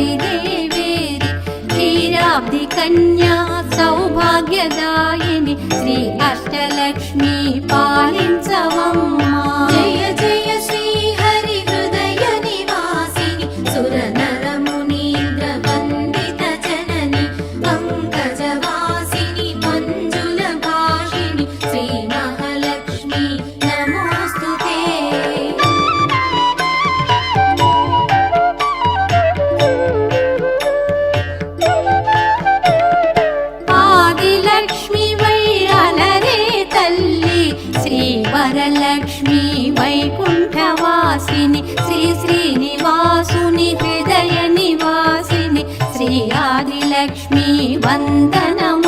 ఆదిదేవేరి క్షీరాబ్ది కన్యా సౌభాగ్యదాయిని శ్రీ అష్టలక్ష్మి పాలించవమ్మా. జయ జయ శ్రీ హరి హృదయ నివాసిని సుర నర మునీంద్ర వందిత జనని పంకజవాసిని మంజుల భాషిణి శ్రీ మహాలక్ష్మి నమోస్తుతే. ఆదిలక్ష్మి వైరలరే తల్లి శ్రీ వరలక్ష్మి వైకుంఠవాసిని శ్రీ శ్రీనివాసుని హృదయ నివాసిని శ్రీ ఆదిలక్ష్మి వందనమ.